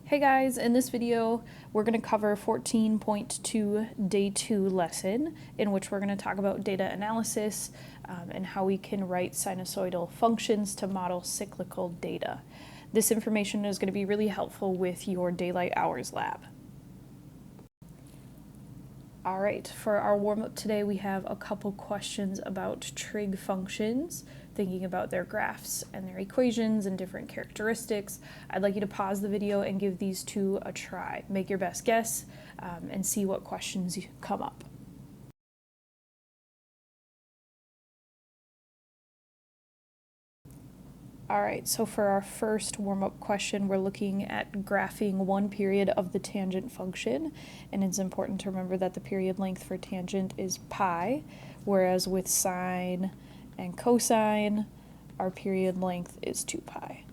Hey guys, in this video we're going to cover 14.2 day 2 lesson in which we're going to talk about data analysis and how we can write sinusoidal functions to model cyclical data. This information is going to be really helpful with your daylight hours lab. All right, for our warm-up today we have a couple questions about trig functions, thinking about their graphs and their equations and different characteristics. I'd like you to pause the video and give these two a try. Make your best guess and see what questions come up. All right, so for our first warm-up question, we're looking at graphing one period of the tangent function, and it's important to remember that the period length for tangent is pi, whereas with sine and cosine, our period length is 2 pi.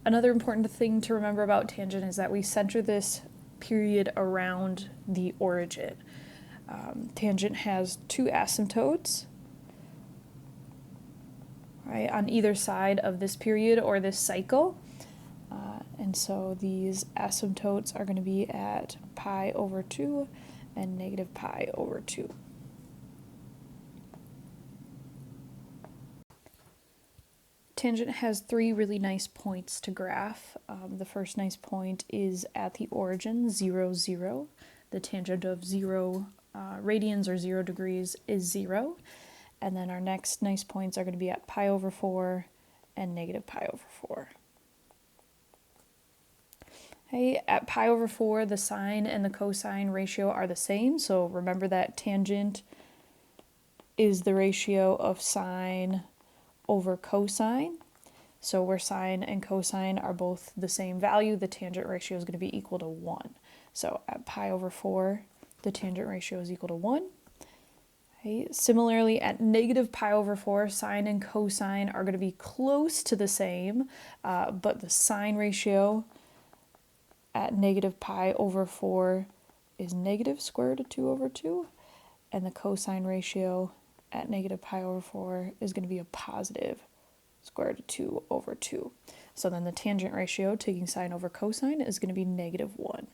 Another important thing to remember about tangent is that we center this period around the origin. Tangent has two asymptotes, right, on either side of this period or this cycle. And so these asymptotes are going to be at pi over 2 and negative pi over 2. Tangent has three really nice points to graph. The first nice point is at the origin, 0, 0. The tangent of 0 radians or 0 degrees is 0. And then our next nice points are going to be at pi over 4 and negative pi over 4. Okay, at pi over 4, the sine and the cosine ratio are the same. So remember that tangent is the ratio of sine over cosine. So where sine and cosine are both the same value, the tangent ratio is going to be equal to 1. So at pi over 4, the tangent ratio is equal to 1. Okay. Similarly, at negative pi over 4, sine and cosine are going to be close to the same, but the sine ratio at negative pi over 4 is negative square root of 2 over 2, and the cosine ratio at negative pi over 4 is going to be a positive square root of 2 over 2. So then the tangent ratio, taking sine over cosine, is going to be negative 1.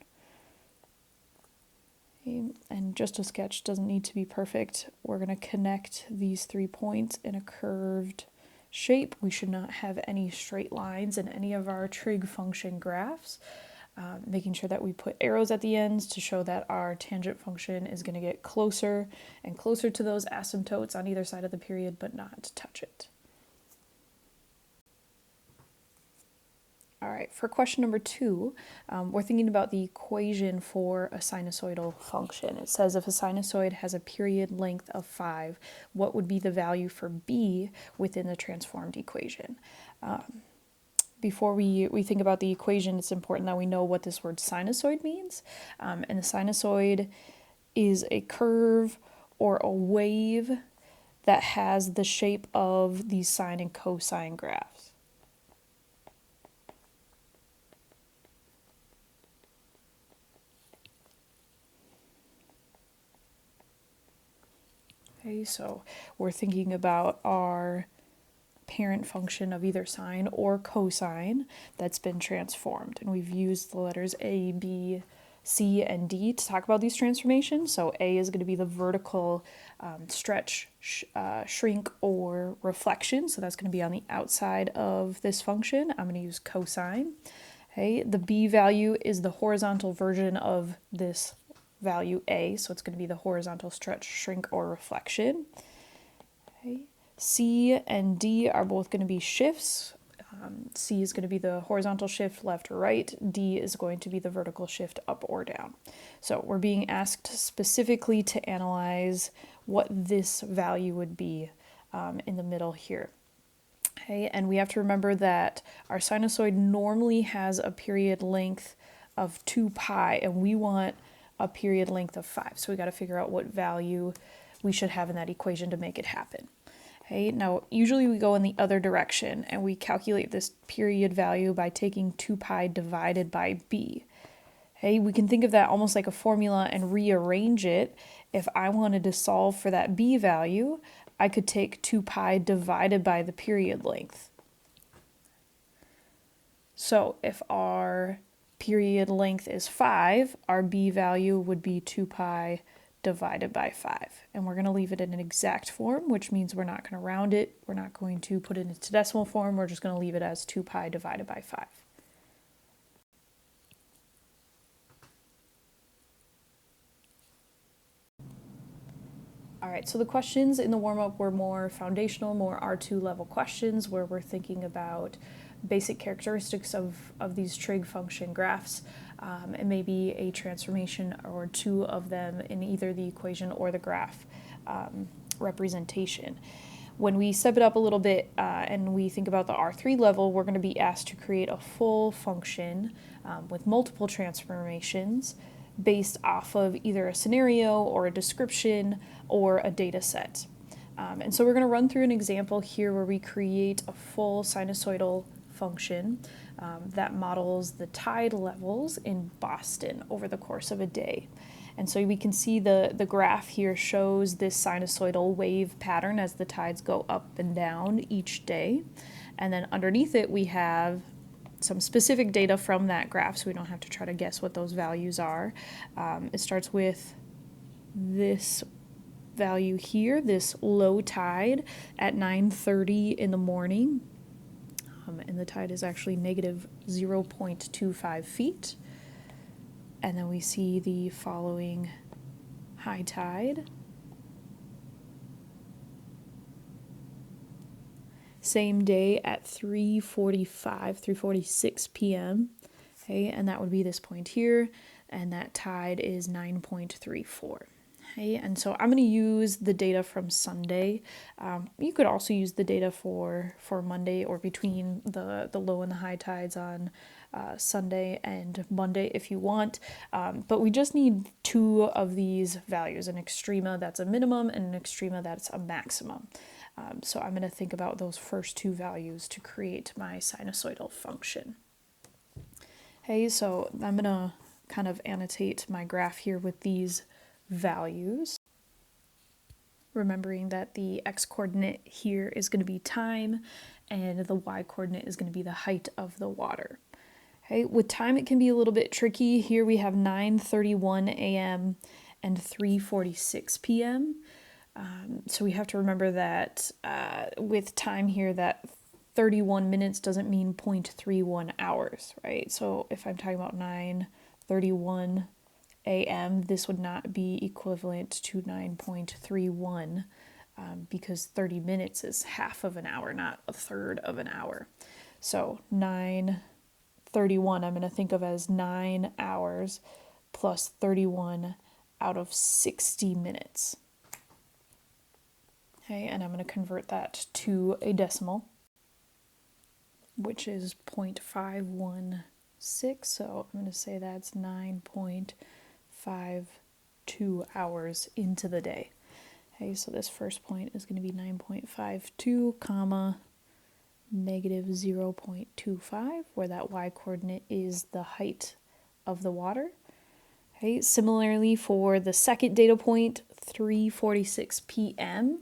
And just a sketch doesn't need to be perfect. We're going to connect these 3 points in a curved shape. We should not have any straight lines in any of our trig function graphs. Making sure that we put arrows at the ends to show that our tangent function is going to get closer and closer to those asymptotes on either side of the period, but not touch it. All right, for question number 2, we're thinking about the equation for a sinusoidal function. It says if a sinusoid has a period length of 5, what would be the value for b within the transformed equation? Before we think about the equation, it's important that we know what this word sinusoid means. And the sinusoid is a curve or a wave that has the shape of these sine and cosine graphs. Okay, so we're thinking about our parent function of either sine or cosine that's been transformed. And we've used the letters A, B, C, and D to talk about these transformations. So A is going to be the vertical stretch, shrink, or reflection. So that's going to be on the outside of this function. I'm going to use cosine. Okay, the B value is the horizontal version of this value A, so it's going to be the horizontal stretch, shrink, or reflection. Okay. C and D are both going to be shifts. C is going to be the horizontal shift left or right. D is going to be the vertical shift up or down. So we're being asked specifically to analyze what this value would be in the middle here. Okay, and we have to remember that our sinusoid normally has a period length of 2 pi, and we want a period length of 5. So we got to figure out what value we should have in that equation to make it happen. Okay, now usually we go in the other direction and we calculate this period value by taking 2 pi divided by b. Okay, we can think of that almost like a formula and rearrange it. If I wanted to solve for that b value, I could take 2 pi divided by the period length. So if our period length is 5, our b value would be 2 pi divided by 5. And we're going to leave it in an exact form, which means we're not going to round it. We're not going to put it into decimal form. We're just going to leave it as 2 pi divided by 5. All right, so the questions in the warm-up were more foundational, more R2 level questions where we're thinking about basic characteristics of these trig function graphs, and maybe a transformation or two of them in either the equation or the graph representation. When we step it up a little bit and we think about the R3 level, we're going to be asked to create a full function with multiple transformations based off of either a scenario or a description or a data set. And so we're going to run through an example here where we create a full sinusoidal function that models the tide levels in Boston over the course of a day. And so we can see the graph here shows this sinusoidal wave pattern as the tides go up and down each day. And then underneath it, we have some specific data from that graph, so we don't have to try to guess what those values are. It starts with this value here, this low tide at 9:30 in the morning. And the tide is actually negative 0.25 feet. And then we see the following high tide. Same day at 3:46 p.m. Okay, and that would be this point here, and that tide is 9.34. Okay, and so I'm going to use the data from Sunday. You could also use the data for Monday or between the low and the high tides on Sunday and Monday if you want. But we just need two of these values, an extrema that's a minimum and an extrema that's a maximum. So I'm going to think about those first two values to create my sinusoidal function. Okay, so I'm going to kind of annotate my graph here with these values, remembering that the x-coordinate here is going to be time and the y-coordinate is going to be the height of the water. Okay, with time it can be a little bit tricky. Here we have 9:31 a.m. and 3:46 p.m. So we have to remember that with time here that 31 minutes doesn't mean 0.31 hours, right? So if I'm talking about 9:31 a.m., this would not be equivalent to 9.31 because 30 minutes is half of an hour, not a third of an hour. So 9:31 I'm going to think of as 9 hours plus 31 out of 60 minutes. Okay, and I'm going to convert that to a decimal, which is 0.516. So I'm going to say that's 9.52 hours into the day. Okay, so this first point is going to be 9.52 comma negative 0.25, where that y-coordinate is the height of the water. Okay, similarly for the second data point, 3:46 p.m.,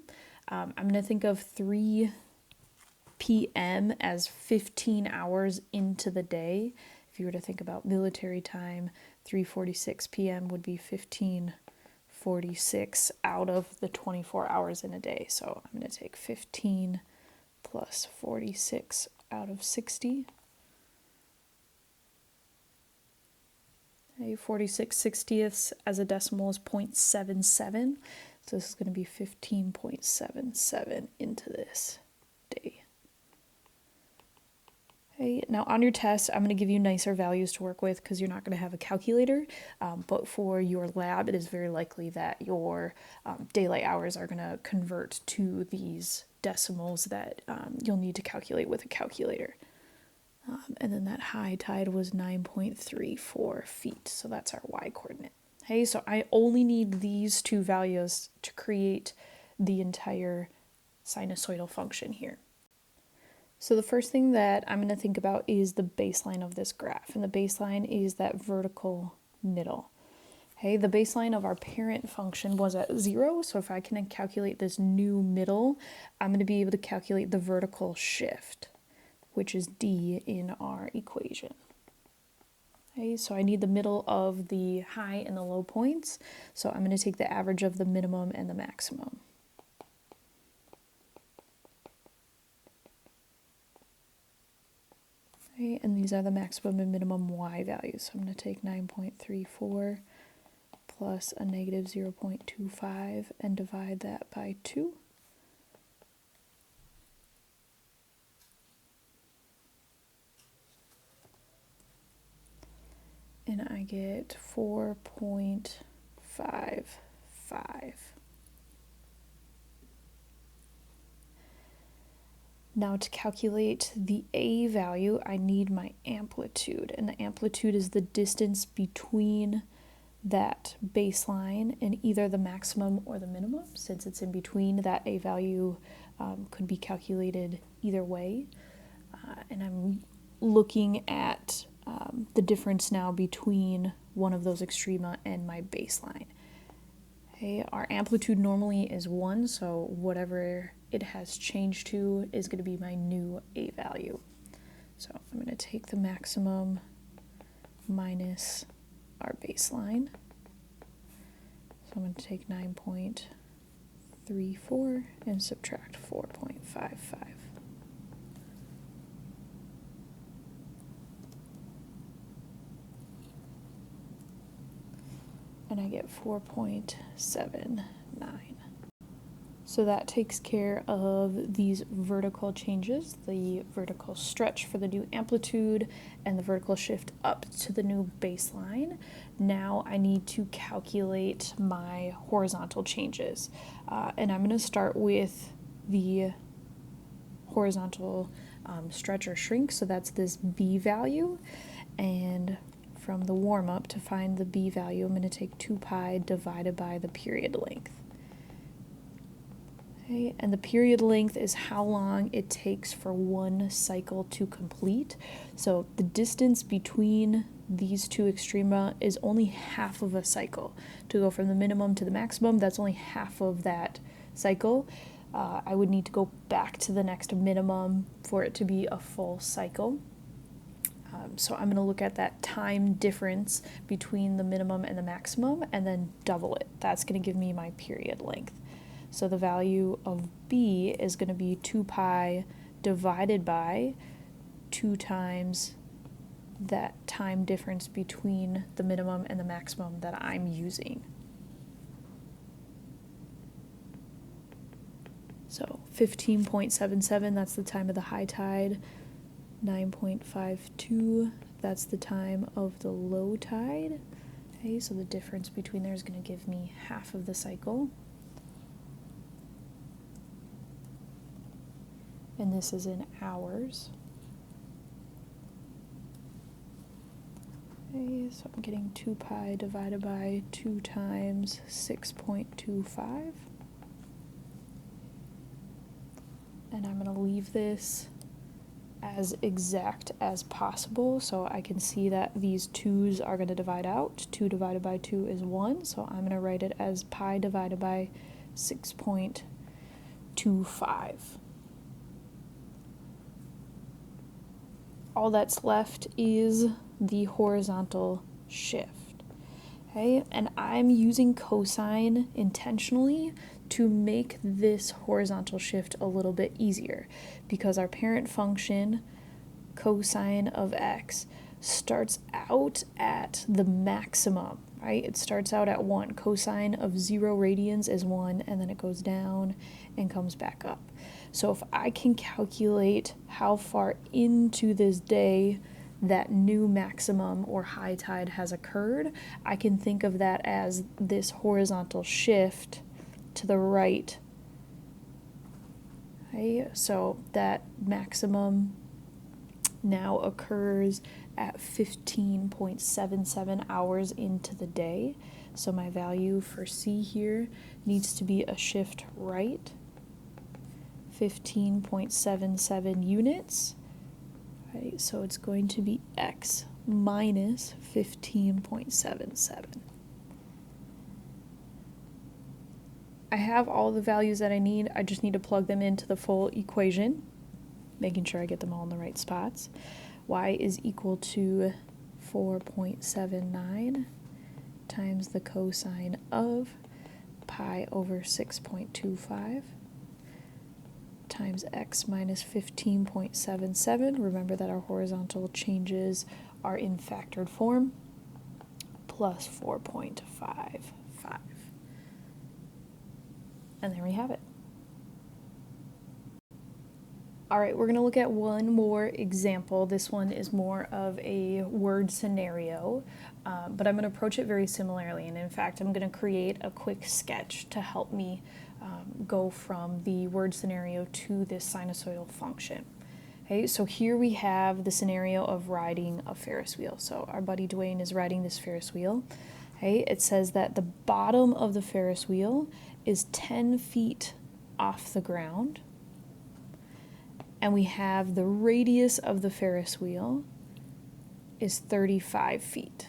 I'm going to think of 3 p.m. as 15 hours into the day. If you were to think about military time, 3:46 p.m. would be 15:46 out of the 24 hours in a day. So I'm going to take 15 plus 46 out of 60. Okay, 46/60ths as a decimal is 0.77. So this is going to be 15.77 into this day. Okay, now on your test, I'm going to give you nicer values to work with because you're not going to have a calculator, but for your lab, it is very likely that your daylight hours are going to convert to these decimals that you'll need to calculate with a calculator. And then that high tide was 9.34 feet, so that's our y-coordinate. Okay, so I only need these two values to create the entire sinusoidal function here. So the first thing that I'm going to think about is the baseline of this graph, and the baseline is that vertical middle. Okay, the baseline of our parent function was at 0, so if I can calculate this new middle, I'm going to be able to calculate the vertical shift, which is d in our equation. Okay, so I need the middle of the high and the low points, so I'm going to take the average of the minimum and the maximum. Okay, and these are the maximum and minimum y values, so I'm going to take 9.34 plus a negative 0.25 and divide that by 2. And I get 4.55. Now to calculate the A value, I need my amplitude, and the amplitude is the distance between that baseline and either the maximum or the minimum. Since it's in between, that A value could be calculated either way. And I'm looking at the difference now between one of those extrema and my baseline. Okay, our amplitude normally is 1, so whatever it has changed to is going to be my new A value. So I'm going to take the maximum minus our baseline. So I'm going to take 9.34 and subtract 4.55. And I get 4.79. So that takes care of these vertical changes, the vertical stretch for the new amplitude and the vertical shift up to the new baseline. Now I need to calculate my horizontal changes. And I'm going to start with the horizontal stretch or shrink, so that's this B value. And from the warm-up, to find the B value, I'm going to take 2 pi divided by the period length. Okay, and the period length is how long it takes for one cycle to complete. So the distance between these two extrema is only half of a cycle. To go from the minimum to the maximum, that's only half of that cycle. I would need to go back to the next minimum for it to be a full cycle. So I'm going to look at that time difference between the minimum and the maximum and then double it. That's going to give me my period length. So the value of B is going to be 2 pi divided by 2 times that time difference between the minimum and the maximum that I'm using. So 15.77, that's the time of the high tide. 9.52, that's the time of the low tide. Okay, so the difference between there is going to give me half of the cycle. And this is in hours. Okay, so I'm getting 2 pi divided by 2 times 6.25. And I'm going to leave this as exact as possible, so I can see that these 2's are going to divide out. 2 divided by 2 is 1, so I'm going to write it as pi divided by 6.25. All that's left is the horizontal shift. Okay, and I'm using cosine intentionally to make this horizontal shift a little bit easier, because our parent function, cosine of x, starts out at the maximum, right? It starts out at 1. Cosine of 0 radians is 1, and then it goes down and comes back up. So if I can calculate how far into this day that new maximum or high tide has occurred, I can think of that as this horizontal shift to the right. Okay, so that maximum now occurs at 15.77 hours into the day. So my value for C here needs to be a shift right, 15.77 units. Right, so it's going to be x minus 15.77. I have all the values that I need. I just need to plug them into the full equation, making sure I get them all in the right spots. Y is equal to 4.79 times the cosine of pi over 6.25 times x minus 15.77. Remember that our horizontal changes are in factored form, plus 4.55. And there we have it. All right, we're going to look at one more example. This one is more of a word scenario, but I'm going to approach it very similarly. And in fact, I'm going to create a quick sketch to help me go from the word scenario to this sinusoidal function. Okay, so here we have the scenario of riding a Ferris wheel. So our buddy Dwayne is riding this Ferris wheel. Okay, it says that the bottom of the Ferris wheel is 10 feet off the ground. And we have the radius of the Ferris wheel is 35 feet.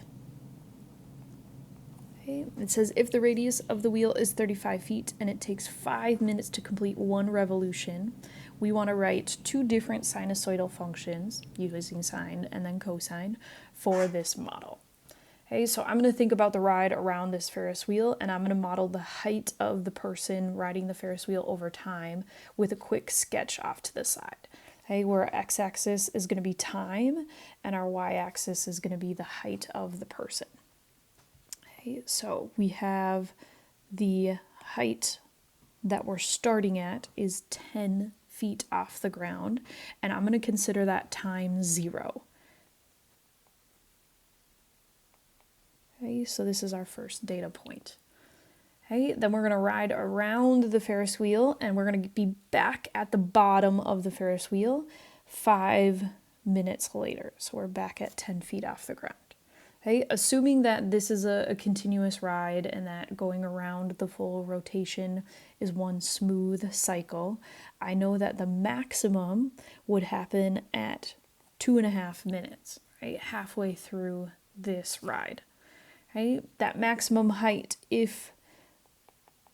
Okay, it says if the radius of the wheel is 35 feet and it takes 5 minutes to complete one revolution, we want to write two different sinusoidal functions, using sine and then cosine, for this model. Okay, so I'm going to think about the ride around this Ferris wheel, and I'm going to model the height of the person riding the Ferris wheel over time with a quick sketch off to the side. Okay, where our x-axis is going to be time, and our y-axis is going to be the height of the person. Okay, so we have the height that we're starting at is 10 feet off the ground, and I'm going to consider that time 0. Okay, so this is our first data point. Okay, then we're going to ride around the Ferris wheel, and we're going to be back at the bottom of the Ferris wheel 5 minutes later. So we're back at 10 feet off the ground. Okay, assuming that this is a continuous ride and that going around the full rotation is one smooth cycle, I know that the maximum would happen at 2.5 minutes, right? Halfway through this ride. Right? That maximum height, if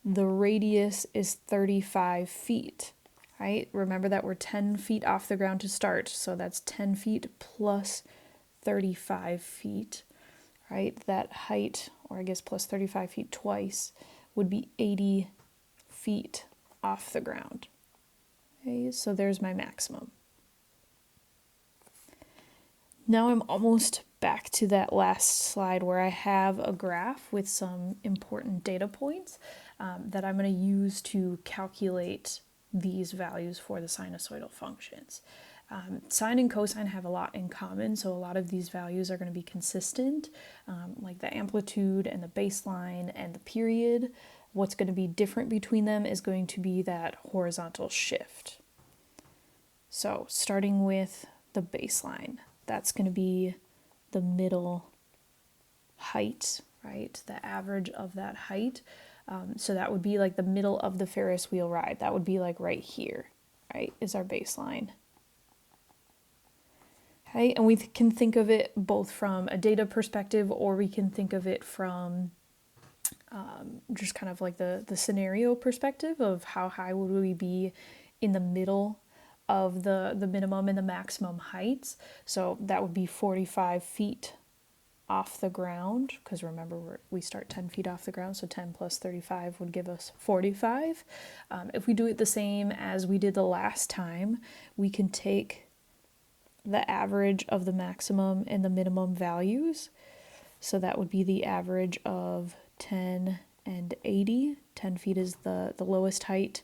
the radius is 35 feet, right? Remember that we're 10 feet off the ground to start, so that's 10 feet plus 35 feet, right? That height, or I guess plus 35 feet twice, would be 80 feet off the ground. Okay, so there's my maximum. Now I'm almost back to that last slide where I have a graph with some important data points that I'm going to use to calculate these values for the sinusoidal functions. Sine and cosine have a lot in common, so a lot of these values are going to be consistent, like the amplitude and the baseline and the period. What's going to be different between them is going to be that horizontal shift. So starting with the baseline, that's going to be the middle height, right? The average of that height. So that would be like the middle of the Ferris wheel ride. That would be like right here, right, is our baseline. Okay, and we can think of it both from a data perspective, or we can think of it from just kind of like the scenario perspective of how high would we be in the middle of the minimum and the maximum heights. So that would be 45 feet off the ground, because remember we start 10 feet off the ground, so 10 plus 35 would give us 45. If we do it the same as we did the last time, we can take the average of the maximum and the minimum values. So that would be the average of 10 and 80. 10 feet is the lowest height,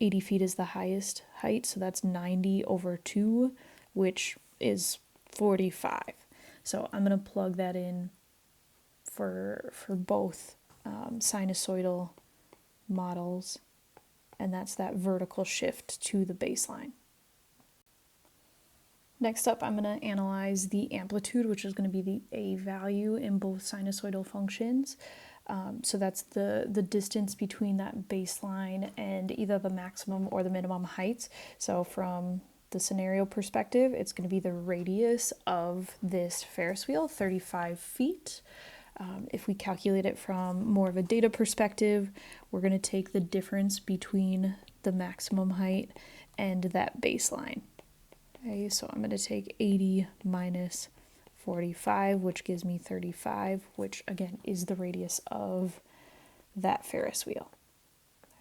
80 feet is the highest height, so that's 90 over 2, which is 45. So I'm going to plug that in for both sinusoidal models, and that's that vertical shift to the baseline. Next up, I'm going to analyze the amplitude, which is going to be the A value in both sinusoidal functions. So that's the distance between that baseline and either the maximum or the minimum heights. So from the scenario perspective, it's going to be the radius of this Ferris wheel, 35 feet. If we calculate it from more of a data perspective, we're going to take the difference between the maximum height and that baseline. Okay, so I'm going to take 80 minus 45, which gives me 35, which again is the radius of that Ferris wheel.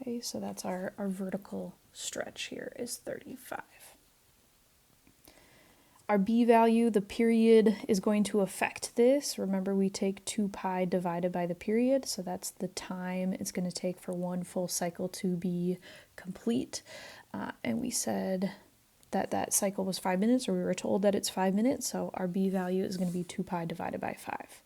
Okay, so that's our vertical stretch here is 35. Our b value, the period, is going to affect this. Remember, we take 2 pi divided by the period, so that's the time it's going to take for one full cycle to be complete. And we said that that cycle was 5 minutes, or we were told that it's 5 minutes, so our b value is going to be 2 pi divided by 5.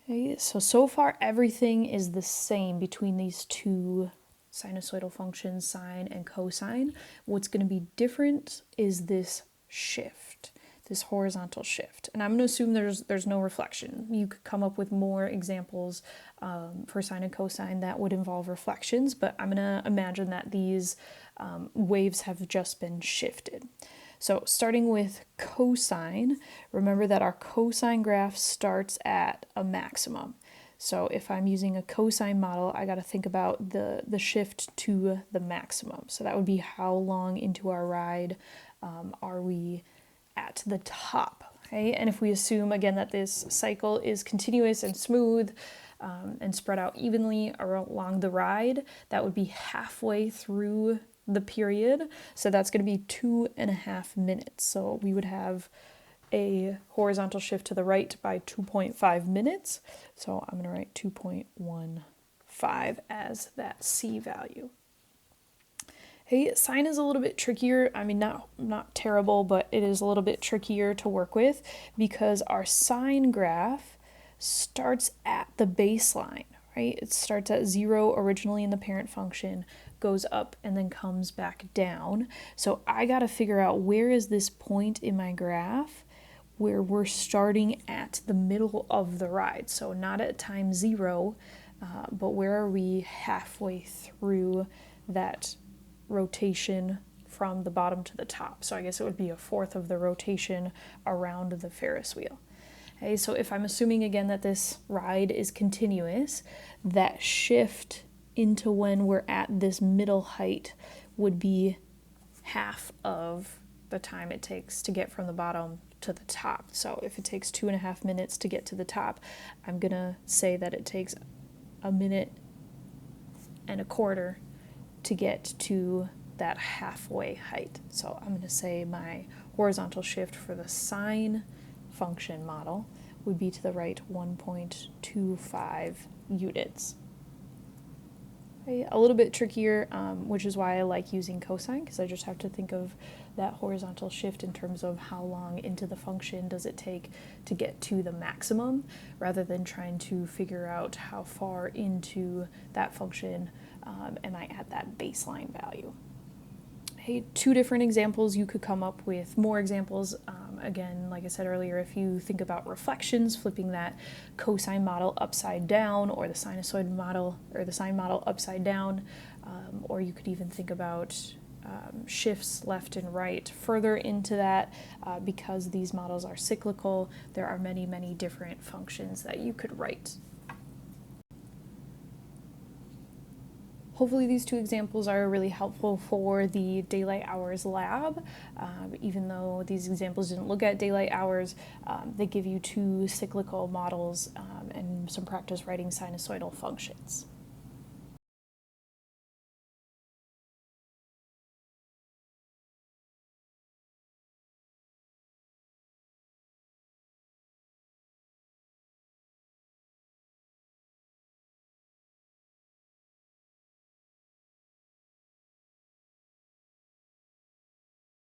Okay, so far everything is the same between these two sinusoidal functions, sine and cosine. What's going to be different is this shift, this horizontal shift. And I'm going to assume there's no reflection. You could come up with more examples for sine and cosine that would involve reflections, but I'm going to imagine that these waves have just been shifted. So starting with cosine, remember that our cosine graph starts at a maximum. So if I'm using a cosine model, I got to think about the shift to the maximum. So that would be how long into our ride are we at the top, okay? And if we assume, again, that this cycle is continuous and smooth and spread out evenly along the ride, that would be halfway through the period. So that's going to be 2.5 minutes. So we would have a horizontal shift to the right by 2.5 minutes. So I'm going to write 2.15 as that C value. Hey, sine is a little bit trickier. I mean, not terrible, but it is a little bit trickier to work with because our sine graph starts at the baseline, right? It starts at 0 originally in the parent function, goes up, and then comes back down. So I got to figure out where is this point in my graph where we're starting at the middle of the ride. So not at time 0, but where are we halfway through that rotation from the bottom to the top. So I guess it would be a fourth of the rotation around the Ferris wheel. Okay, so if I'm assuming again that this ride is continuous, that shift into when we're at this middle height would be half of the time it takes to get from the bottom to the top. So if it takes 2.5 minutes to get to the top, I'm gonna say that it takes 1.25 minutes to get to that halfway height. So I'm gonna say my horizontal shift for the sine function model would be to the right 1.25 units. A little bit trickier, which is why I like using cosine, because I just have to think of that horizontal shift in terms of how long into the function does it take to get to the maximum, rather than trying to figure out how far into that function am I at that baseline value. Hey, 2 different examples. You could come up with more examples. Again, like I said earlier, if you think about reflections, flipping that cosine model upside down, or the sinusoid model, or the sine model upside down, or you could even think about shifts left and right. Further into that, because these models are cyclical, there are many, many different functions that you could write. Hopefully these 2 examples are really helpful for the daylight hours lab. Even though these examples didn't look at daylight hours, they give you 2 cyclical models and some practice writing sinusoidal functions.